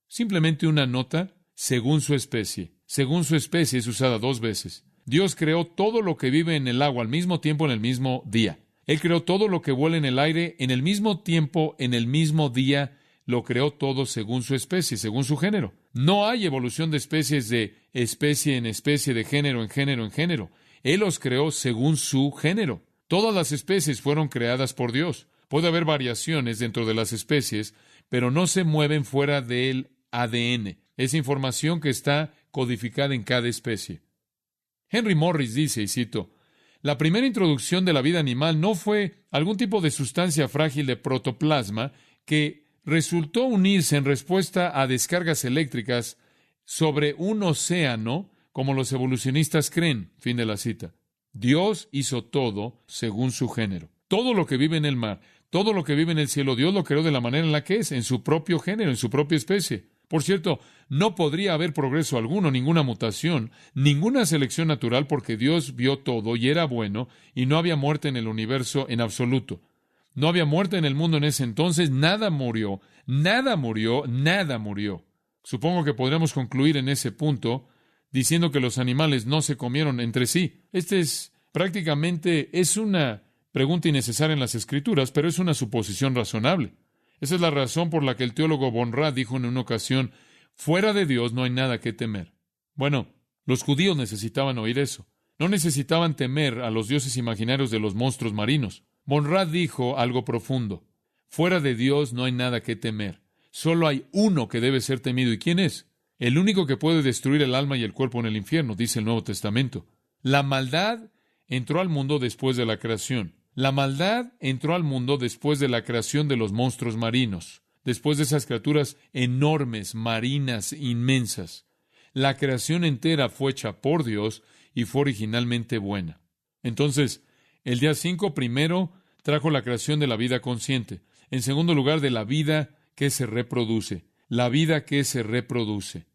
S1: Simplemente una nota, según su especie. Según su especie es usada 2 veces. Dios creó todo lo que vive en el agua al mismo tiempo en el mismo día. Él creó todo lo que vuela en el aire en el mismo tiempo, en el mismo día. Lo creó todo según su especie, según su género. No hay evolución de especies de especie en especie, de género en género en género. Él los creó según su género. Todas las especies fueron creadas por Dios. Puede haber variaciones dentro de las especies, pero no se mueven fuera del ADN. Es información que está codificada en cada especie. Henry Morris dice, y cito, la primera introducción de la vida animal no fue algún tipo de sustancia frágil de protoplasma que resultó unirse en respuesta a descargas eléctricas sobre un océano, como los evolucionistas creen. Fin de la cita. Dios hizo todo según su género. Todo lo que vive en el mar, todo lo que vive en el cielo, Dios lo creó de la manera en la que es, en su propio género, en su propia especie. Por cierto, no podría haber progreso alguno, ninguna mutación, ninguna selección natural, porque Dios vio todo y era bueno, y no había muerte en el universo en absoluto. No había muerte en el mundo en ese entonces, nada murió, nada murió, nada murió. Supongo que podremos concluir en ese punto diciendo que los animales no se comieron entre sí. Prácticamente una pregunta innecesaria en las Escrituras, pero es una suposición razonable. Esa es la razón por la que el teólogo Von Rad dijo en una ocasión, fuera de Dios no hay nada que temer. Bueno, los judíos necesitaban oír eso. No necesitaban temer a los dioses imaginarios de los monstruos marinos. Von Rad dijo algo profundo. Fuera de Dios no hay nada que temer. Solo hay uno que debe ser temido. ¿Y quién es? El único que puede destruir el alma y el cuerpo en el infierno, dice el Nuevo Testamento. La maldad entró al mundo después de la creación. La maldad entró al mundo después de la creación de los monstruos marinos, después de esas criaturas enormes, marinas, inmensas. La creación entera fue hecha por Dios y fue originalmente buena. Entonces, el día 5 primero trajo la creación de la vida consciente. En segundo lugar, de la vida que se reproduce. La vida que se reproduce.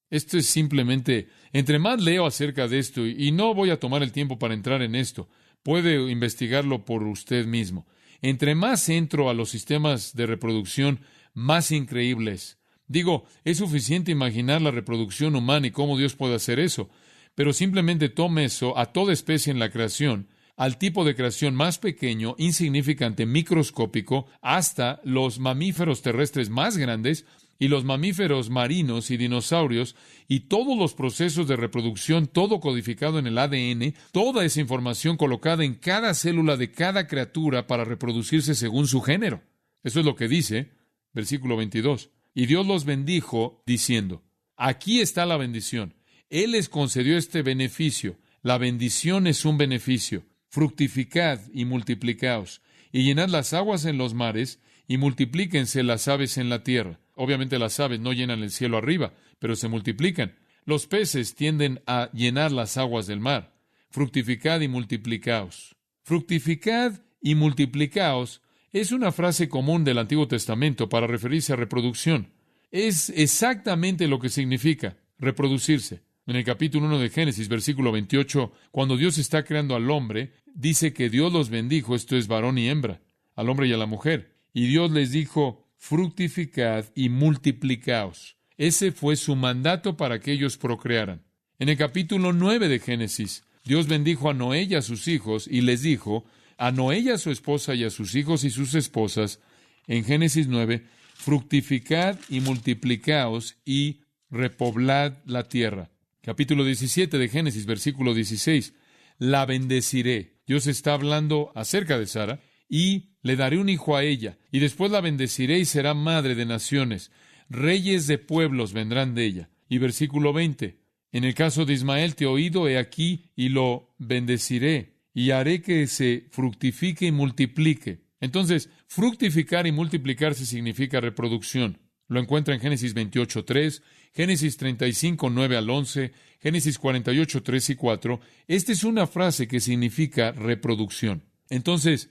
S1: Esto es simplemente, entre más leo acerca de esto, y no voy a tomar el tiempo para entrar en esto, puede investigarlo por usted mismo. Entre más entro a los sistemas de reproducción, más increíbles. Digo, es suficiente imaginar la reproducción humana y cómo Dios puede hacer eso, pero simplemente tome eso a toda especie en la creación, al tipo de creación más pequeño, insignificante, microscópico, hasta los mamíferos terrestres más grandes y los mamíferos marinos y dinosaurios, y todos los procesos de reproducción, todo codificado en el ADN, toda esa información colocada en cada célula de cada criatura para reproducirse según su género. Eso es lo que dice, versículo 22. Y Dios los bendijo, diciendo, aquí está la bendición. Él les concedió este beneficio. La bendición es un beneficio. Fructificad y multiplicaos, y llenad las aguas en los mares, y multiplíquense las aves en la tierra. Obviamente las aves no llenan el cielo arriba, pero se multiplican. Los peces tienden a llenar las aguas del mar. Fructificad y multiplicaos. Fructificad y multiplicaos es una frase común del Antiguo Testamento para referirse a reproducción. Es exactamente lo que significa reproducirse. En el capítulo 1 de Génesis, versículo 28, cuando Dios está creando al hombre, dice que Dios los bendijo, esto es varón y hembra, al hombre y a la mujer. Y Dios les dijo, fructificad y multiplicaos. Ese fue su mandato para que ellos procrearan. En el capítulo 9 de Génesis, Dios bendijo a Noé y a sus hijos y les dijo, a Noé y a su esposa y a sus hijos y sus esposas, en Génesis 9, fructificad y multiplicaos y repoblad la tierra. Capítulo 17 de Génesis, versículo 16, la bendeciré. Dios está hablando acerca de Sara, y le daré un hijo a ella, y después la bendeciré y será madre de naciones. Reyes de pueblos vendrán de ella. Y versículo 20, en el caso de Ismael te he oído, he aquí, y lo bendeciré, y haré que se fructifique y multiplique. Entonces, fructificar y multiplicarse significa reproducción. Lo encuentra en Génesis 28:3, Génesis 35, 9 al 11, Génesis 48, 3 y 4. Esta es una frase que significa reproducción. Entonces,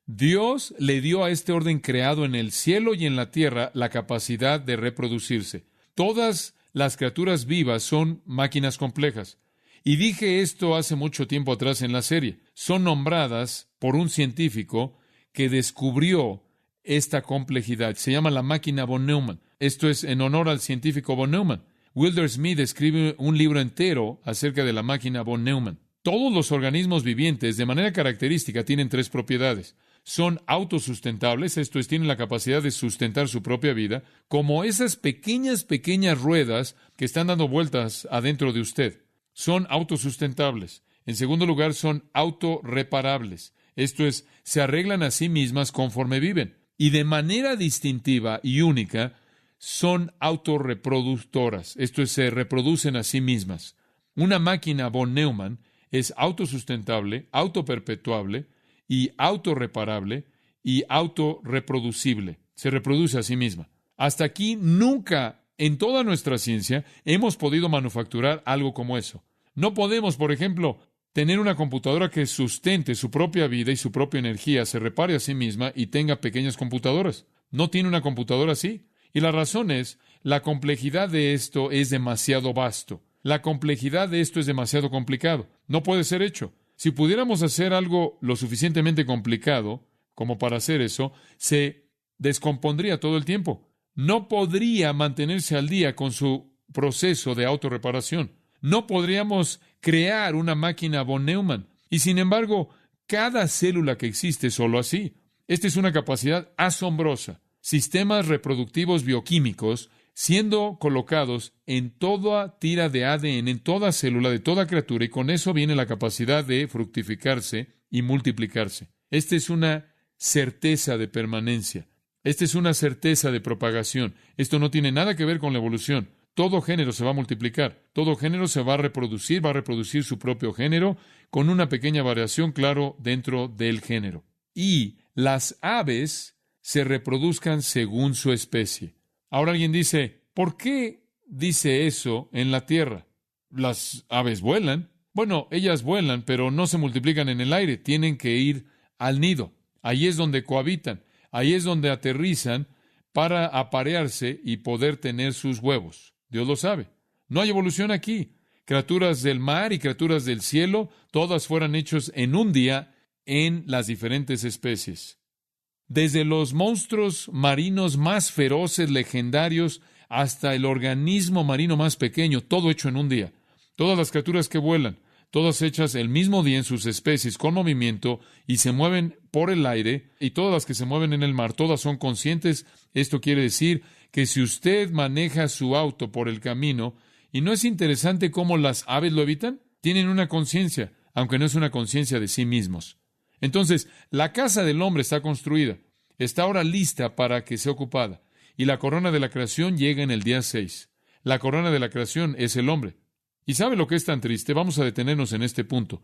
S1: Dios le dio a este orden creado en el cielo y en la tierra la capacidad de reproducirse. Todas las criaturas vivas son máquinas complejas. Y dije esto hace mucho tiempo atrás en la serie. Son nombradas por un científico que descubrió esta complejidad. Se llama la máquina von Neumann. Esto es en honor al científico von Neumann. Wilder Smith escribe un libro entero acerca de la máquina von Neumann. Todos los organismos vivientes, de manera característica, tienen tres propiedades. Son autosustentables, esto es, tienen la capacidad de sustentar su propia vida, como esas pequeñas ruedas que están dando vueltas adentro de usted. Son autosustentables. En segundo lugar, son autorreparables. Esto es, se arreglan a sí mismas conforme viven. Y de manera distintiva y única, son autorreproductoras. Esto es, se reproducen a sí mismas. Una máquina von Neumann es autosustentable, autoperpetuable y autorreparable y autorreproducible. Se reproduce a sí misma. Hasta aquí nunca en toda nuestra ciencia hemos podido manufacturar algo como eso. No podemos, por ejemplo, tener una computadora que sustente su propia vida y su propia energía, se repare a sí misma y tenga pequeñas computadoras. No tiene una computadora así. Y la razón es, la complejidad de esto es demasiado vasto. La complejidad de esto es demasiado complicado. No puede ser hecho. Si pudiéramos hacer algo lo suficientemente complicado como para hacer eso, se descompondría todo el tiempo. No podría mantenerse al día con su proceso de autorreparación. No podríamos crear una máquina von Neumann. Y sin embargo, cada célula que existe es solo así. Esta es una capacidad asombrosa. Sistemas reproductivos bioquímicos siendo colocados en toda tira de ADN, en toda célula de toda criatura, y con eso viene la capacidad de fructificarse y multiplicarse. Esta es una certeza de permanencia. Esta es una certeza de propagación. Esto no tiene nada que ver con la evolución. Todo género se va a multiplicar. Todo género se va a reproducir su propio género, con una pequeña variación, claro, dentro del género. Y las aves se reproduzcan según su especie. Ahora alguien dice, ¿por qué dice eso en la tierra? Las aves vuelan. Bueno, ellas vuelan, pero no se multiplican en el aire. Tienen que ir al nido. Ahí es donde cohabitan. Ahí es donde aterrizan para aparearse y poder tener sus huevos. Dios lo sabe. No hay evolución aquí. Criaturas del mar y criaturas del cielo, todas fueron hechas en un día en las diferentes especies. Desde los monstruos marinos más feroces, legendarios, hasta el organismo marino más pequeño, todo hecho en un día. Todas las criaturas que vuelan, todas hechas el mismo día en sus especies, con movimiento, y se mueven por el aire, y todas las que se mueven en el mar, todas son conscientes. Esto quiere decir que si usted maneja su auto por el camino, ¿y no es interesante cómo las aves lo evitan? Tienen una conciencia, aunque no es una conciencia de sí mismos. Entonces, la casa del hombre está construida, está ahora lista para que sea ocupada, y la corona de la creación llega en el día 6. La corona de la creación es el hombre. ¿Y sabe lo que es tan triste? Vamos a detenernos en este punto.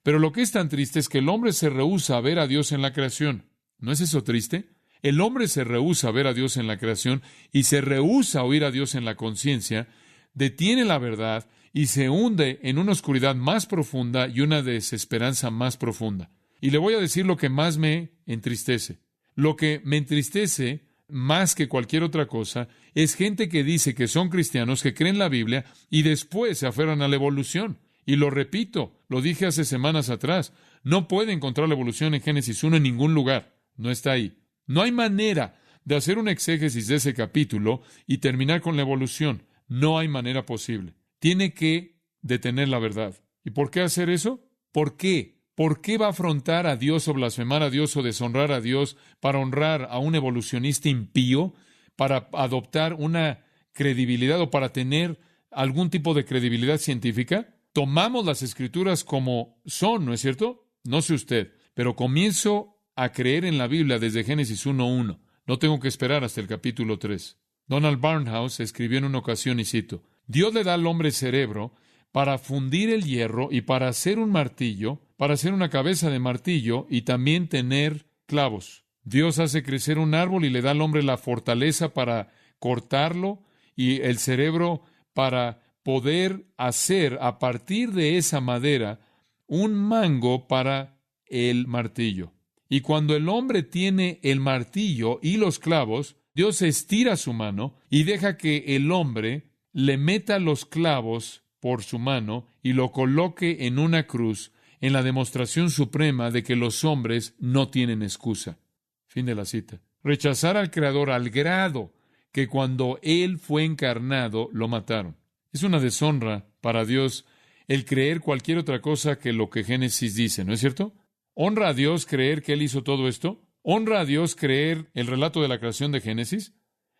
S1: Pero lo que es tan triste es que el hombre se rehúsa a ver a Dios en la creación. ¿No es eso triste? El hombre se rehúsa a ver a Dios en la creación y se rehúsa a oír a Dios en la conciencia, detiene la verdad y se hunde en una oscuridad más profunda y una desesperanza más profunda. Y le voy a decir lo que más me entristece. Lo que me entristece más que cualquier otra cosa es gente que dice que son cristianos, que creen la Biblia y después se aferran a la evolución. Y lo repito, lo dije hace semanas atrás, no puede encontrar la evolución en Génesis 1 en ningún lugar. No está ahí. No hay manera de hacer un exégesis de ese capítulo y terminar con la evolución. No hay manera posible. Tiene que detener la verdad. ¿Y por qué hacer eso? ¿Por qué? ¿Por qué va a afrontar a Dios o blasfemar a Dios o deshonrar a Dios para honrar a un evolucionista impío, para adoptar una credibilidad o para tener algún tipo de credibilidad científica? Tomamos las Escrituras como son, ¿no es cierto? No sé usted, pero comienzo a creer en la Biblia desde Génesis 1:1. No tengo que esperar hasta el capítulo 3. Donald Barnhouse escribió en una ocasión, y cito, Dios le da al hombre cerebro para fundir el hierro y para hacer un martillo, para hacer una cabeza de martillo y también tener clavos. Dios hace crecer un árbol y le da al hombre la fortaleza para cortarlo y el cerebro para poder hacer a partir de esa madera un mango para el martillo. Y cuando el hombre tiene el martillo y los clavos, Dios estira su mano y deja que el hombre le meta los clavos por su mano y lo coloque en una cruz, en la demostración suprema de que los hombres no tienen excusa. Fin de la cita. Rechazar al Creador al grado que cuando Él fue encarnado, lo mataron. Es una deshonra para Dios el creer cualquier otra cosa que lo que Génesis dice, ¿no es cierto? ¿Honra a Dios creer que Él hizo todo esto? ¿Honra a Dios creer el relato de la creación de Génesis?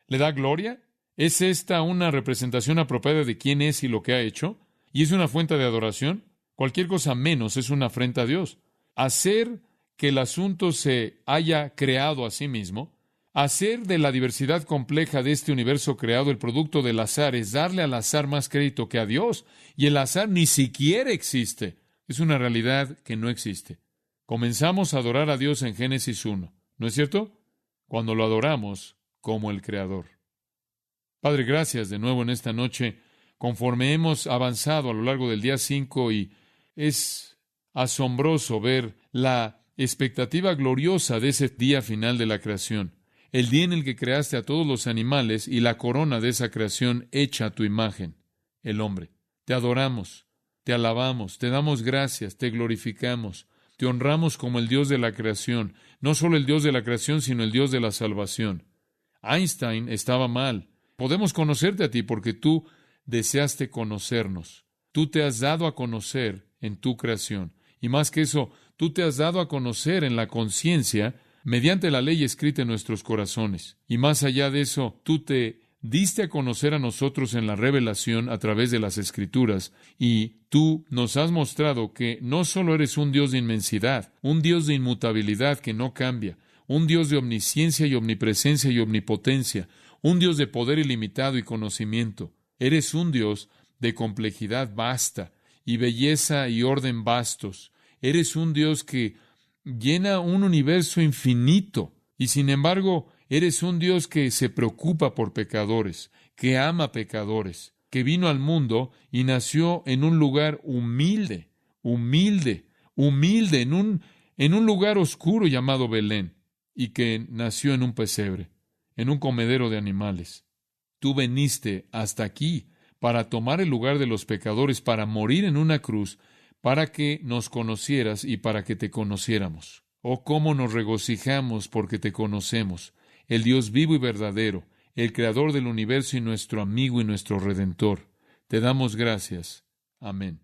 S1: ¿Le da gloria? ¿Es esta una representación apropiada de quién es y lo que ha hecho? ¿Y es una fuente de adoración? Cualquier cosa menos es una afrenta a Dios. Hacer que el asunto se haya creado a sí mismo, hacer de la diversidad compleja de este universo creado el producto del azar, es darle al azar más crédito que a Dios. Y el azar ni siquiera existe. Es una realidad que no existe. Comenzamos a adorar a Dios en Génesis 1, ¿no es cierto? Cuando lo adoramos como el Creador. Padre, gracias de nuevo en esta noche, conforme hemos avanzado a lo largo del día 5, y es asombroso ver la expectativa gloriosa de ese día final de la creación, el día en el que creaste a todos los animales y la corona de esa creación hecha a tu imagen, el hombre. Te adoramos, te alabamos, te damos gracias, te glorificamos, te honramos como el Dios de la creación, no solo el Dios de la creación, sino el Dios de la salvación. Einstein estaba mal. Podemos conocerte a ti porque tú deseaste conocernos. Tú te has dado a conocer en tu creación. Y más que eso, tú te has dado a conocer en la conciencia mediante la ley escrita en nuestros corazones. Y más allá de eso, tú te diste a conocer a nosotros en la revelación a través de las Escrituras, y tú nos has mostrado que no solo eres un Dios de inmensidad, un Dios de inmutabilidad que no cambia, un Dios de omnisciencia y omnipresencia y omnipotencia, un Dios de poder ilimitado y conocimiento. Eres un Dios de complejidad vasta y belleza y orden vastos. Eres un Dios que llena un universo infinito, y sin embargo, eres un Dios que se preocupa por pecadores, que ama pecadores, que vino al mundo y nació en un lugar humilde, en un lugar oscuro llamado Belén, y que nació en un pesebre, en un comedero de animales. Tú veniste hasta aquí para tomar el lugar de los pecadores, para morir en una cruz, para que nos conocieras y para que te conociéramos. Oh, cómo nos regocijamos porque te conocemos, el Dios vivo y verdadero, el Creador del universo y nuestro amigo y nuestro Redentor. Te damos gracias. Amén.